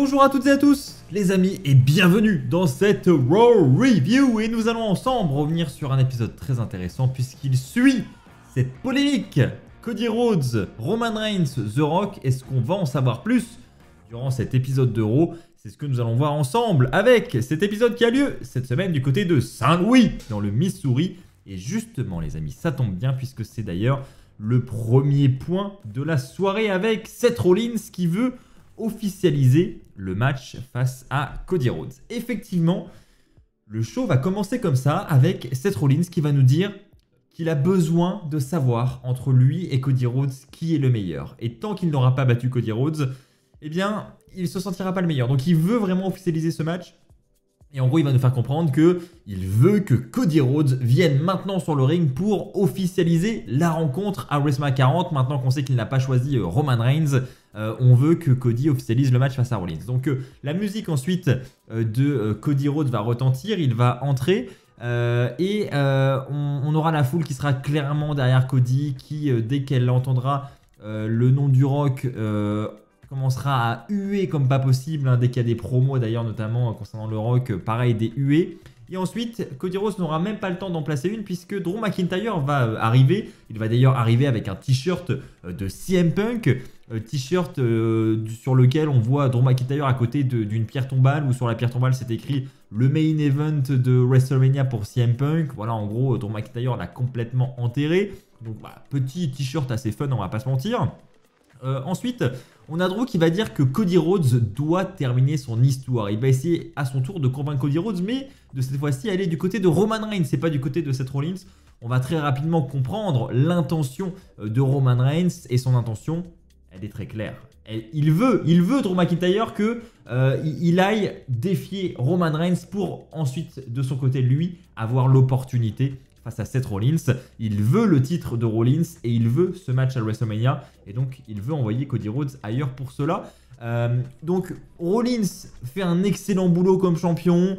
Bonjour à toutes et à tous les amis et bienvenue dans cette Raw Review et nous allons ensemble revenir sur un épisode très intéressant puisqu'il suit cette polémique Cody Rhodes, Roman Reigns, The Rock. Est-ce qu'on va en savoir plus durant cet épisode de Raw? C'est ce que nous allons voir ensemble avec cet épisode qui a lieu cette semaine du côté de Saint-Louis dans le Missouri. Et justement les amis, ça tombe bien puisque c'est d'ailleurs le premier point de la soirée avec Seth Rollins qui veut officialiser le match face à Cody Rhodes. Effectivement, le show va commencer comme ça avec Seth Rollins qui va nous dire qu'il a besoin de savoir entre lui et Cody Rhodes qui est le meilleur. Et tant qu'il n'aura pas battu Cody Rhodes, eh bien, il ne se sentira pas le meilleur. Donc il veut vraiment officialiser ce match. Et en gros, il va nous faire comprendre qu'il veut que Cody Rhodes vienne maintenant sur le ring pour officialiser la rencontre à WrestleMania 40. Maintenant qu'on sait qu'il n'a pas choisi Roman Reigns, on veut que Cody officialise le match face à Rollins. Donc la musique ensuite de Cody Rhodes va retentir, il va entrer. On aura la foule qui sera clairement derrière Cody, qui dès qu'elle entendra le nom du Rock, commencera à huer comme pas possible, hein, dès qu'il y a des promos d'ailleurs, notamment concernant le Rock, pareil, des huées. Et ensuite, Cody Rhodes n'aura même pas le temps d'en placer une puisque Drew McIntyre va arriver. Il va d'ailleurs arriver avec un t-shirt de CM Punk, t-shirt sur lequel on voit Drew McIntyre à côté d'une pierre tombale, où sur la pierre tombale c'est écrit le main event de WrestleMania pour CM Punk. Voilà, en gros, Drew McIntyre l'a complètement enterré. Donc voilà, petit t-shirt assez fun, on va pas se mentir. Ensuite, on a Drew qui va dire que Cody Rhodes doit terminer son histoire. Il va essayer à son tour de convaincre Cody Rhodes, mais de cette fois-ci, aller du côté de Roman Reigns, c'est pas du côté de Seth Rollins. On va très rapidement comprendre l'intention de Roman Reigns et son intention, elle est très claire. Il veut Drew McIntyre qu'il aille défier Roman Reigns pour ensuite, de son côté, lui, avoir l'opportunité face à Seth Rollins. Il veut le titre de Rollins et il veut ce match à WrestleMania. Et donc, il veut envoyer Cody Rhodes ailleurs pour cela. Donc, Rollins fait un excellent boulot comme champion.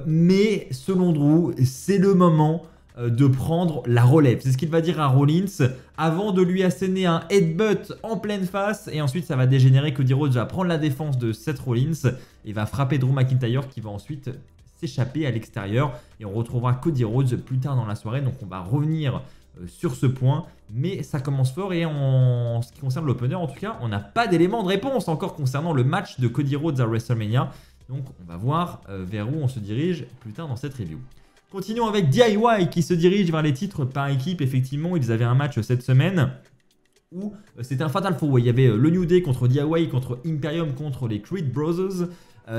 Mais selon Drew, c'est le moment de prendre la relève. C'est ce qu'il va dire à Rollins avant de lui asséner un headbutt en pleine face. Et ensuite, ça va dégénérer. Cody Rhodes va prendre la défense de Seth Rollins et va frapper Drew McIntyre qui va ensuite s'échapper à l'extérieur et on retrouvera Cody Rhodes plus tard dans la soirée. Donc on va revenir sur ce point, mais ça commence fort et en ce qui concerne l'opener en tout cas, on n'a pas d'éléments de réponse encore concernant le match de Cody Rhodes à WrestleMania. Donc on va voir vers où on se dirige plus tard dans cette review. Continuons avec DIY qui se dirige vers les titres par équipe. Effectivement, ils avaient un match cette semaine où c'était un Fatal 4-Way. Il y avait le New Day contre DIY, contre Imperium, contre les Creed Brothers.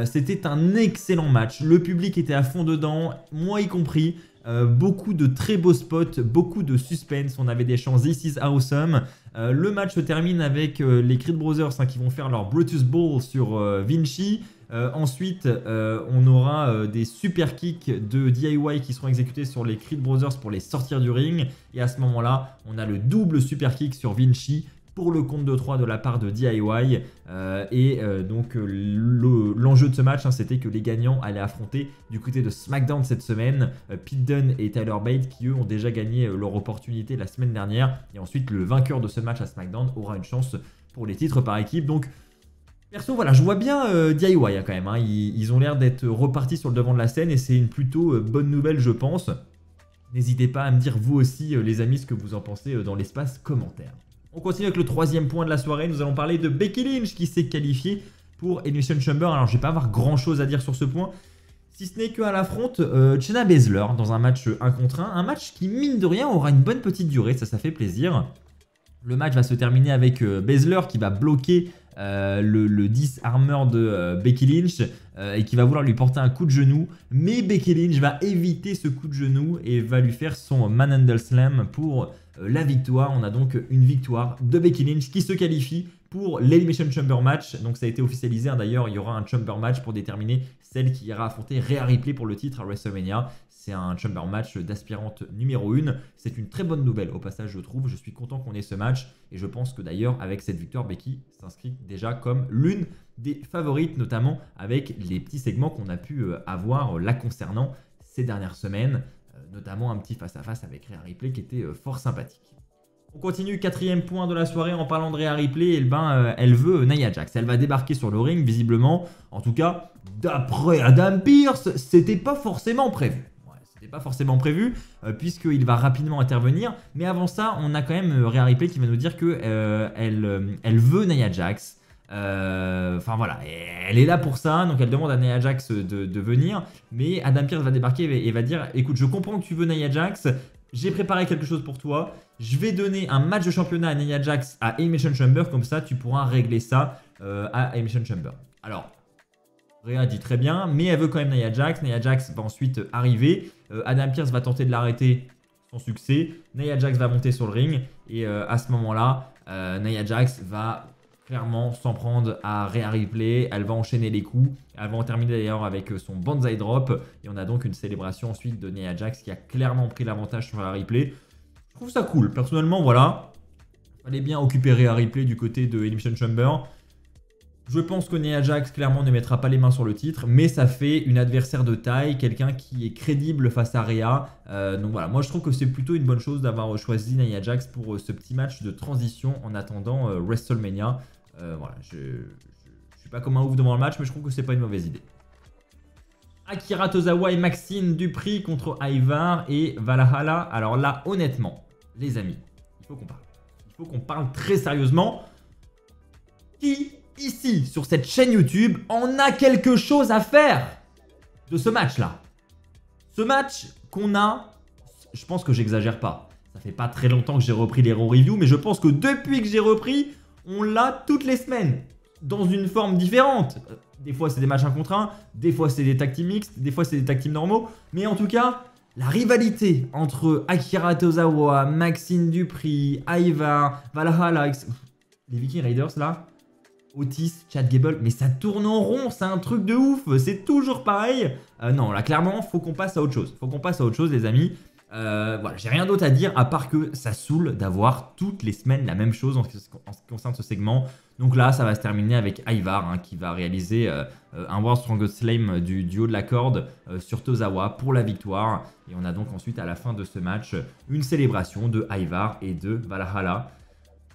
C'était un excellent match, le public était à fond dedans, moi y compris, beaucoup de très beaux spots, beaucoup de suspense, on avait des chants This is awesome. Le match se termine avec les Creed Brothers qui vont faire leur Brutus Ball sur Vinci. Ensuite, on aura des super kicks de DIY qui seront exécutés sur les Creed Brothers pour les sortir du ring. Et à ce moment-là, on a le double super kick sur Vinci pour le compte de 3 de la part de DIY. Donc l'enjeu de ce match, c'était que les gagnants allaient affronter du côté de SmackDown cette semaine Pete Dunne et Tyler Bate qui eux ont déjà gagné leur opportunité la semaine dernière. Et ensuite le vainqueur de ce match à SmackDown aura une chance pour les titres par équipe. Donc perso, voilà, je vois bien DIY quand même. Ils ont l'air d'être repartis sur le devant de la scène et c'est une plutôt bonne nouvelle, je pense. N'hésitez pas à me dire vous aussi, les amis, ce que vous en pensez dans l'espace commentaire. On continue avec le troisième point de la soirée. Nous allons parler de Becky Lynch qui s'est qualifiée pour Elimination Chamber. Alors, je ne vais pas avoir grand chose à dire sur ce point, si ce n'est qu'elle affronte Shayna Baszler dans un match 1 contre 1. Un match qui, mine de rien, aura une bonne petite durée. Ça fait plaisir. Le match va se terminer avec Baszler qui va bloquer le 10 armor de Becky Lynch et qui va vouloir lui porter un coup de genou. Mais Becky Lynch va éviter ce coup de genou et va lui faire son Manhandle Slam pour la victoire. On a donc une victoire de Becky Lynch qui se qualifie pour l'Elimination Chamber match. Donc ça a été officialisé, d'ailleurs il y aura un Chamber match pour déterminer celle qui ira affronter Rhea Ripley pour le titre à WrestleMania. C'est un Chamber match d'aspirante numéro 1. C'est une très bonne nouvelle au passage, je trouve. Je suis content qu'on ait ce match et je pense que d'ailleurs avec cette victoire, Becky s'inscrit déjà comme l'une des favorites, notamment avec les petits segments qu'on a pu avoir la concernant ces dernières semaines. Notamment un petit face-à-face avec Rhea Ripley qui était fort sympathique. On continue, 4e point de la soirée en parlant de Rhea Ripley. Et ben, elle veut Nia Jax. Elle va débarquer sur le ring, visiblement. En tout cas, d'après Adam Pearce, c'était pas forcément prévu. C'était pas forcément prévu, puisqu'il va rapidement intervenir. Mais avant ça, on a quand même Rhea Ripley qui va nous dire que elle veut Nia Jax. Enfin voilà, elle est là pour ça, donc elle demande à Nia Jax de venir. Mais Adam Pearce va débarquer et va dire: écoute, je comprends que tu veux Nia Jax. J'ai préparé quelque chose pour toi. Je vais donner un match de championnat à Nia Jax à Elimination Chamber. Comme ça, tu pourras régler ça à Elimination Chamber. Alors, Rhea dit très bien, mais elle veut quand même Nia Jax. Nia Jax va ensuite arriver. Adam Pearce va tenter de l'arrêter sans succès. Nia Jax va monter sur le ring. Et à ce moment-là, Nia Jax va clairement s'en prendre à Rhea Ripley. Elle va enchaîner les coups. Elle va en terminer d'ailleurs avec son Banzai Drop. Et on a donc une célébration ensuite de Nia Jax qui a clairement pris l'avantage sur Rhea Ripley. Je trouve ça cool. Personnellement, voilà. Fallait bien occuper Rhea Ripley du côté de Elimination Chamber. Je pense que Nia Jax, clairement, ne mettra pas les mains sur le titre, mais ça fait une adversaire de taille, quelqu'un qui est crédible face à Rhea. Donc voilà, moi je trouve que c'est plutôt une bonne chose d'avoir choisi Nia Jax pour ce petit match de transition en attendant WrestleMania. Voilà, je suis pas comme un ouf devant le match, mais je trouve que c'est pas une mauvaise idée. Akira Tozawa et Maxine Dupri contre Ivar et Valhalla. Alors là, honnêtement, les amis, il faut qu'on parle. Il faut qu'on parle très sérieusement. Qui ici, sur cette chaîne YouTube, on a quelque chose à faire de ce match-là. Ce match qu'on a, je pense que j'exagère pas. Ça fait pas très longtemps que j'ai repris les Raw Review, mais je pense que depuis que j'ai repris, on l'a toutes les semaines, dans une forme différente. Des fois, c'est des matchs 1 contre 1, des fois, c'est des tag teams mixtes, des fois, c'est des tag teams normaux. Mais en tout cas, la rivalité entre Akira Tozawa, Maxine Dupri, Ivar, Valhalla, les Viking Raiders, là, Otis, Chad Gable, mais ça tourne en rond, c'est un truc de ouf, c'est toujours pareil. Non, là, clairement, faut qu'on passe à autre chose. Faut qu'on passe à autre chose, les amis. Voilà, j'ai rien d'autre à dire à part que ça saoule d'avoir toutes les semaines la même chose en ce qui concerne ce segment. Donc là, ça va se terminer avec Ivar qui va réaliser un World Strongest Slam du haut de la corde sur Tozawa pour la victoire. Et on a donc ensuite à la fin de ce match une célébration de Ivar et de Valhalla.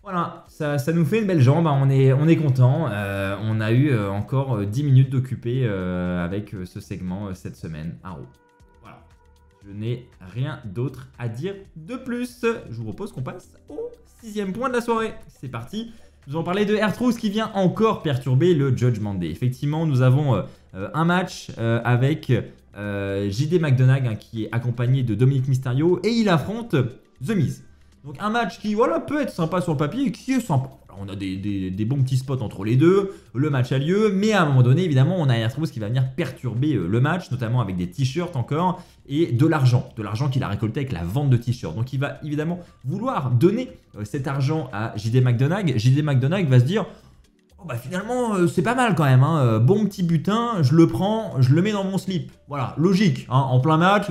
Voilà, ça nous fait une belle jambe, hein. On est content. On a eu encore 10 minutes d'occupé avec ce segment cette semaine à Raw. Voilà, je n'ai rien d'autre à dire de plus. Je vous propose qu'on passe au 6e point de la soirée. C'est parti. Nous allons parler de R-Truth qui vient encore perturber le Judgment Day. Effectivement, nous avons un match avec JD McDonagh qui est accompagné de Dominic Mysterio et il affronte The Miz. Donc un match qui voilà, peut être sympa sur le papier et qui est sympa. Alors, on a des bons petits spots entre les deux, le match a lieu, mais à un moment donné, évidemment, on a R-Truth qui va venir perturber le match, notamment avec des t-shirts encore, et de l'argent qu'il a récolté avec la vente de t-shirts. Donc il va évidemment vouloir donner cet argent à JD McDonagh. JD McDonagh va se dire: oh bah finalement, c'est pas mal quand même, hein. Bon petit butin, je le prends, je le mets dans mon slip. Voilà, logique, hein, en plein match,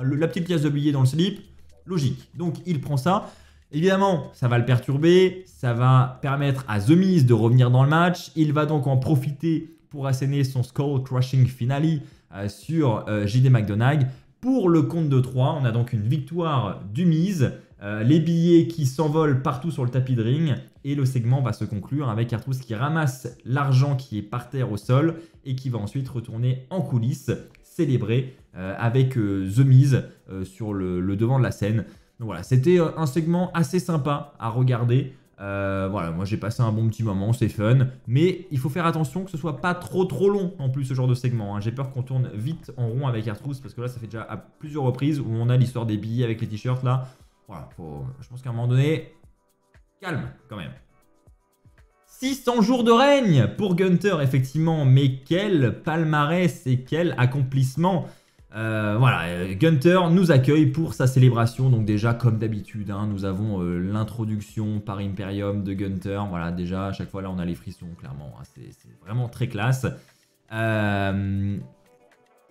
la petite pièce de billet dans le slip. Logique. Donc, il prend ça. Évidemment, ça va le perturber. Ça va permettre à The Miz de revenir dans le match. Il va donc en profiter pour asséner son Skull Crushing Finale sur JD McDonagh. Pour le compte de 3, on a donc une victoire du Miz. Les billets qui s'envolent partout sur le tapis de ring. Et le segment va se conclure avec R-Truth qui ramasse l'argent qui est par terre au sol et qui va ensuite retourner en coulisses, célébrer avec The Miz sur le devant de la scène. Donc voilà, c'était un segment assez sympa à regarder. Voilà, moi j'ai passé un bon petit moment, c'est fun. Mais il faut faire attention que ce soit pas trop long en plus ce genre de segment, hein. J'ai peur qu'on tourne vite en rond avec R-Truth parce que là ça fait déjà à plusieurs reprises où on a l'histoire des billets avec les t-shirts là. Voilà, je pense qu'à un moment donné, calme quand même. 600 jours de règne pour Gunther, effectivement, mais quel palmarès et quel accomplissement. Voilà, Gunther nous accueille pour sa célébration. Donc déjà, comme d'habitude, hein, nous avons l'introduction par Imperium de Gunther. Voilà, déjà, à chaque fois, là, on a les frissons, clairement. Hein, c'est vraiment très classe.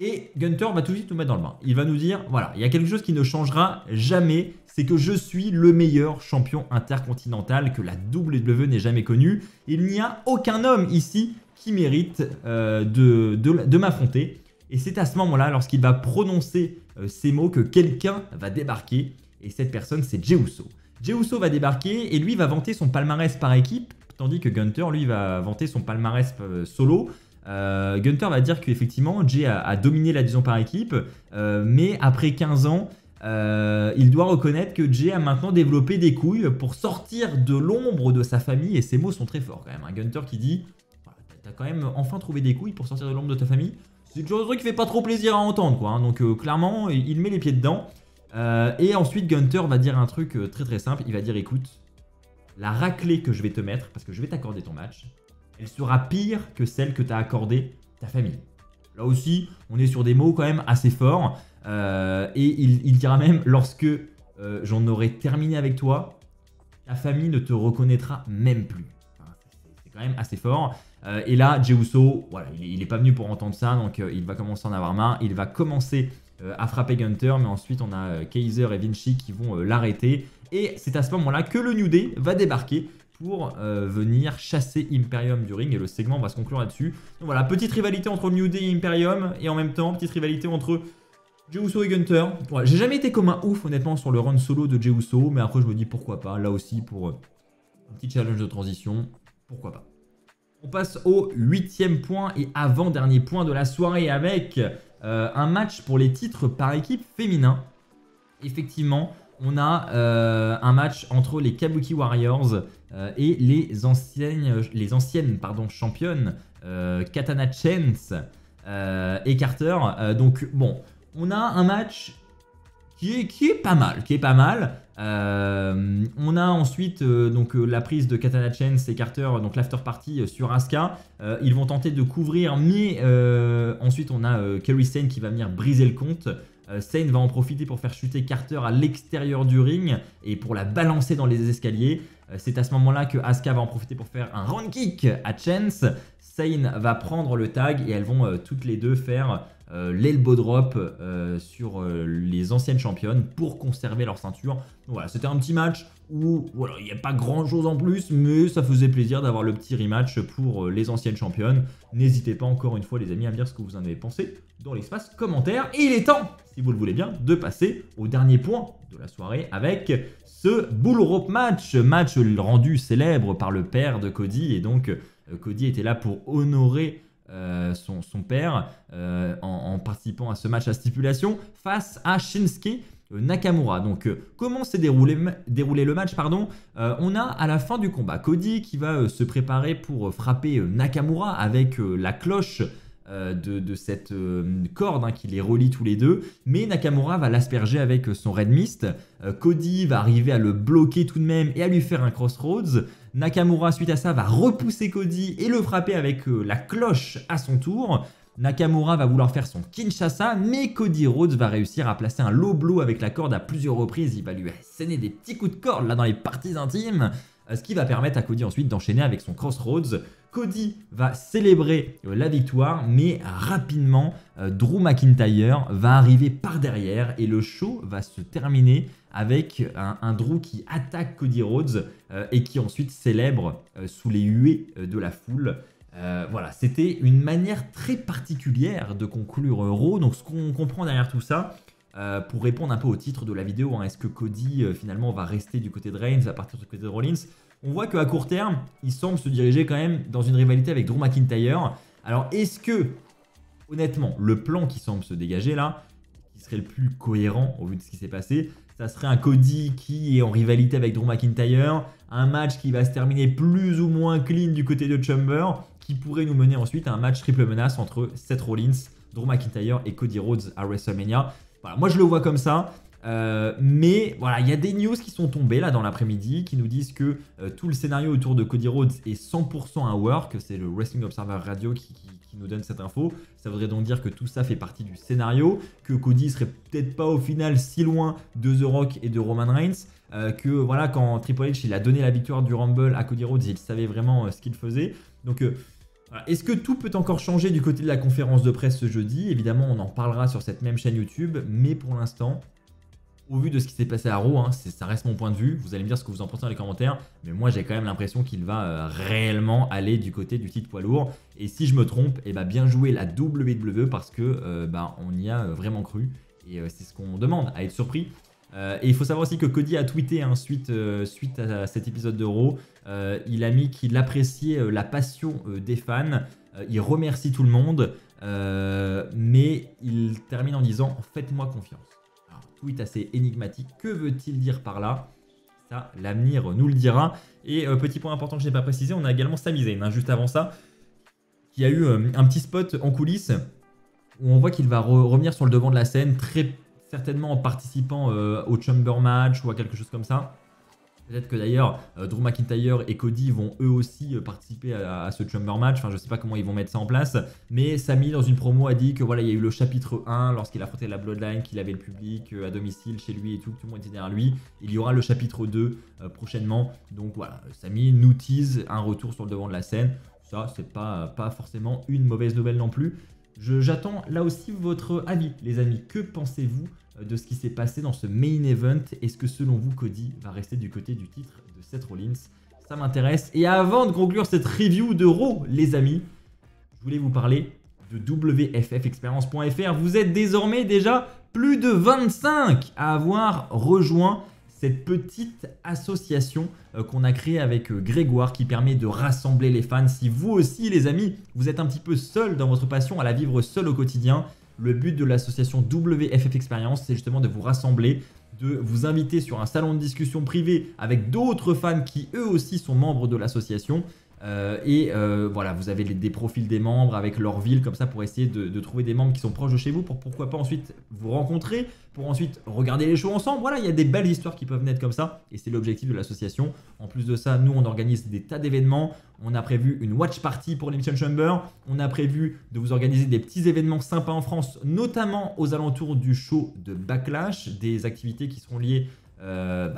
Et Gunther va tout de suite nous mettre dans le bain. Il va nous dire, voilà, il y a quelque chose qui ne changera jamais. C'est que je suis le meilleur champion intercontinental que la WWE n'ait jamais connu. Il n'y a aucun homme ici qui mérite de m'affronter. Et c'est à ce moment-là, lorsqu'il va prononcer ces mots, que quelqu'un va débarquer. Et cette personne, c'est Jey Uso. Jey Uso va débarquer et lui va vanter son palmarès par équipe, tandis que Gunther, lui, va vanter son palmarès solo. Gunther va dire qu'effectivement, Jey a dominé la division par équipe, mais après 15 ans, il doit reconnaître que Jey a maintenant développé des couilles pour sortir de l'ombre de sa famille, et ces mots sont très forts quand même. Gunther qui dit « T'as quand même enfin trouvé des couilles pour sortir de l'ombre de ta famille ?» C'est une chose qui fait pas trop plaisir à entendre, quoi. Donc clairement, il met les pieds dedans. Et ensuite, Gunther va dire un truc très très simple. Il va dire, écoute, la raclée que je vais te mettre, parce que je vais t'accorder ton match, elle sera pire que celle que t'as accordée ta famille. Là aussi, on est sur des mots quand même assez forts. Et il dira même, lorsque j'en aurai terminé avec toi, ta famille ne te reconnaîtra même plus. Enfin, c'est quand même assez fort. Et là, Jey Uso, voilà, il n'est pas venu pour entendre ça, donc il va commencer à en avoir marre. Il va commencer à frapper Gunther, mais ensuite on a Kaiser et Vinci qui vont l'arrêter. Et c'est à ce moment-là que le New Day va débarquer pour venir chasser Imperium du ring. Et le segment va se conclure là-dessus. Donc voilà, petite rivalité entre New Day et Imperium. Et en même temps, petite rivalité entre Jey Uso et Gunther. Ouais, j'ai jamais été comme un ouf, honnêtement, sur le run solo de Jey Uso. Mais après, je me dis pourquoi pas. Là aussi, pour un petit challenge de transition, pourquoi pas. On passe au 8e point et avant-dernier point de la soirée avec un match pour les titres par équipe féminin. Effectivement, on a un match entre les Kabuki Warriors et les anciennes championnes Katana Chance et Carter. Donc bon, on a un match qui est pas mal, on a ensuite la prise de Katana Chance et Carter, donc l'after party sur Asuka. Ils vont tenter de couvrir, mais ensuite on a Kairi Sane qui va venir briser le compte. Sane va en profiter pour faire chuter Carter à l'extérieur du ring et pour la balancer dans les escaliers. C'est à ce moment-là que Asuka va en profiter pour faire un round kick à Chance. Sane va prendre le tag et elles vont toutes les deux faire l'elbow drop sur les anciennes championnes pour conserver leur ceinture. Voilà, c'était un petit match où voilà, il n'y a pas grand chose en plus, mais ça faisait plaisir d'avoir le petit rematch pour les anciennes championnes. N'hésitez pas encore une fois les amis à me dire ce que vous en avez pensé dans l'espace commentaire. Et il est temps, si vous le voulez bien, de passer au dernier point de la soirée avec ce bull rope match rendu célèbre par le père de Cody. Et donc Cody était là pour honorer son père en participant à ce match à stipulation face à Shinsuke Nakamura. Donc comment s'est déroulé le match, pardon. On a à la fin du combat Cody qui va se préparer pour frapper Nakamura avec la cloche de cette corde qui les relie tous les deux, mais Nakamura va l'asperger avec son Red Mist. Cody va arriver à le bloquer tout de même et à lui faire un Crossroads. Nakamura suite à ça va repousser Cody et le frapper avec la cloche à son tour. Nakamura va vouloir faire son Kinshasa, mais Cody Rhodes va réussir à placer un low blow avec la corde à plusieurs reprises. Il va lui asséner des petits coups de corde là dans les parties intimes, ce qui va permettre à Cody ensuite d'enchaîner avec son Crossroads. Cody va célébrer la victoire, mais rapidement, Drew McIntyre va arriver par derrière et le show va se terminer avec un Drew qui attaque Cody Rhodes et qui ensuite célèbre sous les huées de la foule. Voilà, c'était une manière très particulière de conclure Raw. Donc ce qu'on comprend derrière tout ça, pour répondre un peu au titre de la vidéo, est-ce que Cody finalement va rester du côté de Reigns, va partir du côté de Rollins? On voit qu'à court terme, il semble se diriger quand même dans une rivalité avec Drew McIntyre. Alors est-ce que, honnêtement, le plan qui semble se dégager là, qui serait le plus cohérent au vu de ce qui s'est passé, ça serait un Cody qui est en rivalité avec Drew McIntyre, un match qui va se terminer plus ou moins clean du côté de Ciampa, qui pourrait nous mener ensuite à un match triple menace entre Seth Rollins, Drew McIntyre et Cody Rhodes à WrestleMania. Voilà, moi je le vois comme ça. Mais voilà, il y a des news qui sont tombées là dans l'après-midi qui nous disent que tout le scénario autour de Cody Rhodes est 100% un work. C'est le Wrestling Observer Radio qui nous donne cette info. Ça voudrait donc dire que tout ça fait partie du scénario, que Cody serait peut-être pas au final si loin de The Rock et de Roman Reigns, que voilà, quand Triple H il a donné la victoire du Rumble à Cody Rhodes, il savait vraiment ce qu'il faisait. Donc voilà. Est-ce que tout peut encore changer du côté de la conférence de presse ce jeudi? Évidemment, on en parlera sur cette même chaîne YouTube, mais pour l'instant, au vu de ce qui s'est passé à Raw, ça reste mon point de vue. Vous allez me dire ce que vous en pensez dans les commentaires. Mais moi, j'ai quand même l'impression qu'il va réellement aller du côté du titre poids lourd. Et si je me trompe, bien joué la WWE parce que on y a vraiment cru. Et c'est ce qu'on demande, à être surpris. Et il faut savoir aussi que Cody a tweeté suite à cet épisode de Raw. Il a mis qu'il appréciait la passion des fans. Il remercie tout le monde. Mais il termine en disant « Faites-moi confiance ». Alors, tweet assez énigmatique. Que veut-il dire par là? Ça, l'avenir nous le dira. Et petit point important que je n'ai pas précisé, on a également Sami Zayn, juste avant ça, qui a eu un petit spot en coulisses où on voit qu'il va revenir sur le devant de la scène, très certainement en participant au Chamber Match ou à quelque chose comme ça. Peut-être que d'ailleurs Drew McIntyre et Cody vont eux aussi participer à ce Chamber Match. Enfin, je ne sais pas comment ils vont mettre ça en place. Mais Sami, dans une promo, a dit que voilà, il y a eu le chapitre 1 lorsqu'il affrontait la Bloodline, qu'il avait le public à domicile chez lui et tout, que tout le monde était derrière lui. Il y aura le chapitre 2 prochainement. Donc voilà, Sami nous tease un retour sur le devant de la scène. Ça, c'est pas forcément une mauvaise nouvelle non plus. J'attends là aussi votre avis, les amis. Que pensez-vous de ce qui s'est passé dans ce main event? Est-ce que selon vous, Cody va rester du côté du titre de Seth Rollins? Ça m'intéresse. Et avant de conclure cette review de Raw, les amis, je voulais vous parler de WFFexperience.fr. Vous êtes désormais déjà plus de 25 à avoir rejoint cette petite association qu'on a créée avec Grégoire qui permet de rassembler les fans. Si vous aussi, les amis, vous êtes un petit peu seul dans votre passion à la vivre seul au quotidien, le but de l'association WFF Experience, c'est justement de vous rassembler, de vous inviter sur un salon de discussion privé avec d'autres fans qui eux aussi sont membres de l'association. Voilà, vous avez des profils des membres avec leur ville comme ça pour essayer de trouver des membres qui sont proches de chez vous pour pourquoi pas ensuite vous rencontrer, pour ensuite regarder les shows ensemble. Voilà, il y a des belles histoires qui peuvent naître comme ça et c'est l'objectif de l'association. En plus de ça, nous on organise des tas d'événements. On a prévu une watch party pour l'Elimination Chamber. On a prévu de vous organiser des petits événements sympas en France, notamment aux alentours du show de Backlash, des activités qui seront liées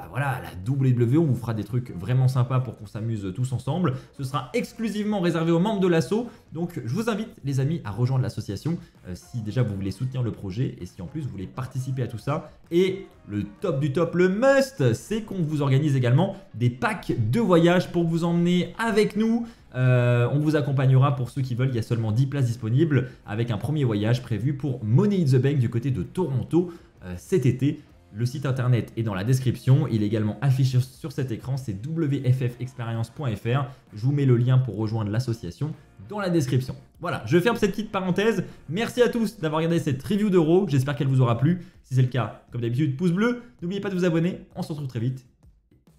voilà, à la WWE. On vous fera des trucs vraiment sympas pour qu'on s'amuse tous ensemble. Ce sera exclusivement réservé aux membres de l'asso. Donc je vous invite les amis à rejoindre l'association si déjà vous voulez soutenir le projet et si en plus vous voulez participer à tout ça. Et le top du top, le must, c'est qu'on vous organise également des packs de voyage pour vous emmener avec nous. On vous accompagnera pour ceux qui veulent. Il y a seulement 10 places disponibles avec un premier voyage prévu pour Money in the Bank du côté de Toronto cet été. Le site internet est dans la description, il est également affiché sur cet écran, c'est wffexperience.fr. Je vous mets le lien pour rejoindre l'association dans la description. Voilà, je ferme cette petite parenthèse. Merci à tous d'avoir regardé cette review de Raw, j'espère qu'elle vous aura plu. Si c'est le cas, comme d'habitude, pouce bleu, n'oubliez pas de vous abonner, on se retrouve très vite.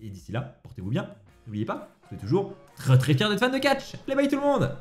Et d'ici là, portez-vous bien, n'oubliez pas, vous êtes toujours très fiers d'être fan de catch. Bye bye tout le monde!